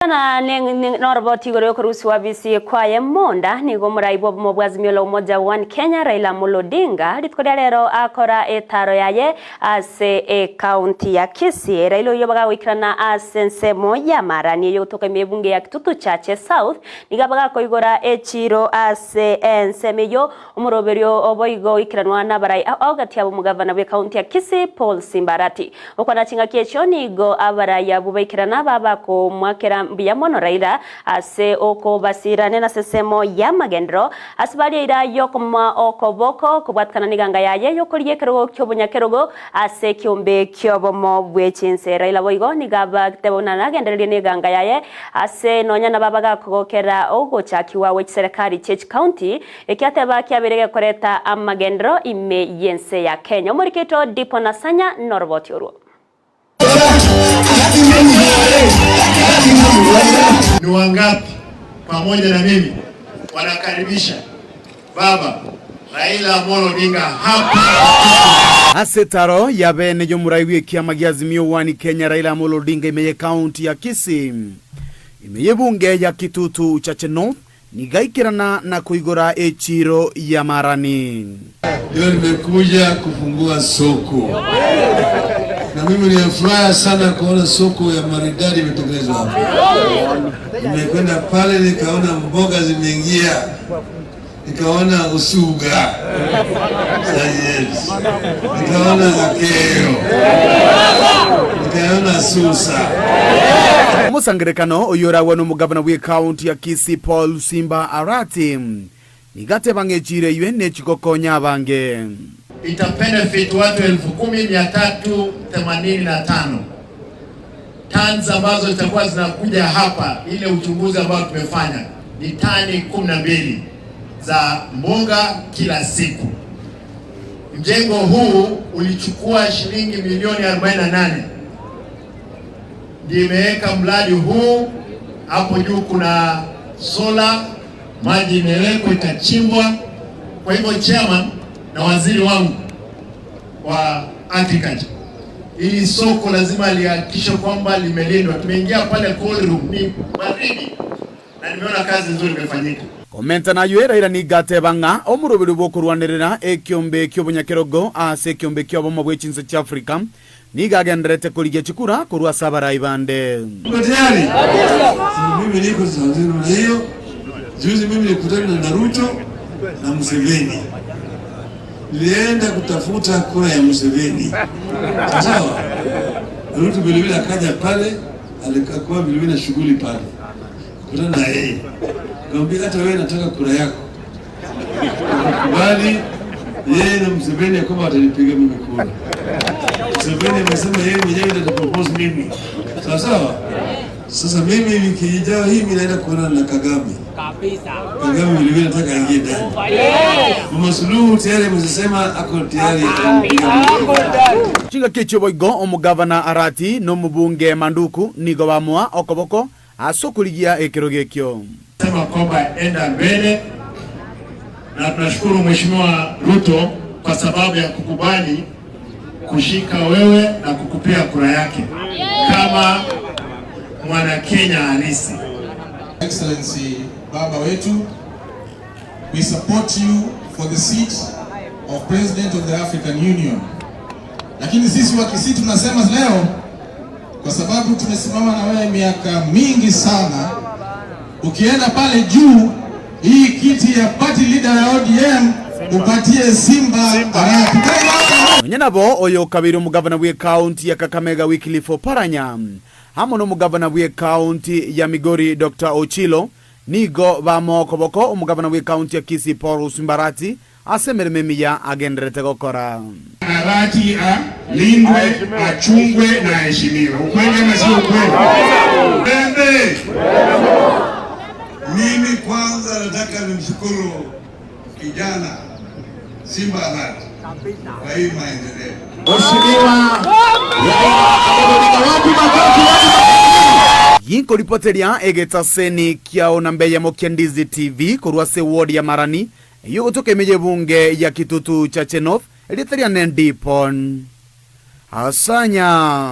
Na noroboti gore kurusi wa Gusii kwa monda nigo muraibo mu Azimio la Umoja wa Kenya Raila Odinga litkoria rero akora etaro yaye ase county ya Kisii Raila yobaga wikirana asensemo ya Marani yotoka mebunge ya Kitutu Chache South nigabaga koigora echiro ase ensemeyo umuroberio oboigo wikiranwa na barai ogati abo mugavana we county ya Kisii Paul Simbarati okwana chinga kiecho nigo abarai abo bikirana baba ko mwakera biyamono Raila ase oko basirane na sesemo ya magendro asibali ira yokoma okoboko kubwatkana niganga yaye yokoriye kerogo kyobunyakerogo ase kyombe kyobomo bwechinse Raila boigo nigaba tebona nagenderere niganga yaye ase nonya na babaga kogokera ogo chakiwa we serikali Church County ekyateba kyabirege koreta amagendro ime yense ya Kenya omuriketo dipo nasanya noroboti oruo ni wangapi pamoja na mimi wanakaribisha baba Raila Odinga hapa asetaro yabene yo muraiwe kiama gya Azimio wani Kenya Raila Odinga imeye county ya Kisii imeye bunge ya Kitutu Chache North nigaikirana na kuigora echiro ya Marani. Leo nimekuja kufungua soko. Na mimi nilifurahi sana kuona soko ya maridadi imetengenezwa hapa. Nimekwenda pale nikaona mboga zimeingia. Nikaona usuga. Yes. Nikaona zakeo. Nikaona susa. Musangerekano oyora wano mugavana we county ya Kisii Paul Simbarati nigate bangechire yene chikokonya bange ita benefit watu 10,385 tons ambazo zitakuwa zinakuja hapa. Ile uchunguzi ambao tumefanya ni tani 12 za mboga kila siku. Mjengo huu ulichukua shilingi milioni 48. Nimeweka mradi huu hapo juu, kuna sola, maji imewekwa itachimbwa. Kwa hivyo chairman na waziri wangu wa agriculture, hili soko lazima lihakikishe kwamba limelindwa. Tumeingia pale cold room ni baridi na nimeona kazi nzuri imefanyika. Komenta na yuera ira nigate banga omurobero bokurwanirira ekyombe kyobunyakerogo ase ekyombe kyobomo bwechinse cha Africa nigagenderete kurigia chikura kurwa sabara ibande. Tayari mimi niko Zanzibar na hiyo juzi mimi nilikutana na Ruto na Museveni. Nilienda kutafuta kura ya Museveni. Sawa. Ruto vile akaja pale, alikuwa vile na shughuli pale. Kutana na yeye. Kaambia hata wewe nataka kura yako. Bali yeye na Museveni kwamba atanipiga mimi kura. Museveni amesema yeye mwenyewe ndiye atapropose mimi. Sawa sawa? Sasa mimi wiki ijayo hii mimi naenda kuona na Kagame. Kabisa. Kagame vile nataka aingie ndani. Mama Suluhu tayari amesema ako tayari. Chinga kecho boigo omugavana Arati no mubunge Manduku nigo bamwa okoboko asokuligia ekirogekyo. Sema kwamba enda mbele, na tunashukuru Mheshimiwa Ruto kwa sababu ya kukubali kushika wewe na kukupea kura yake kama mwana Kenya halisi. Excellency Baba wetu, we support you for the seat of President of the African Union. Lakini sisi wa Kisii tunasema leo kwa sababu tumesimama na wewe miaka mingi sana. Ukienda pale juu hii kiti ya party leader ya ODM upatie Simba Arati. Nyenabo oyo kabiri umugavana we county ya Kakamega Wycliffe Oparanya hamo no mugavana we county ya Migori Dr. Ochilo nigo bamokoboko umugavana we county ya Kisii Paul Simbarati asemerememi ya agenderete gokora Arati lindwe, achungwe na heshimiwe. Ukweli ama sio ukweli? Mimi kwanza nataka nimshukuru kijana Simba Arati kwa hii maendeleo. Yinko ripoteria egeta seni kiao na mbeya mokia Ndizi TV kurwa se ward ya Marani yuko toke meje bunge ya Kitutu Chache North elitaria nendipon asanya.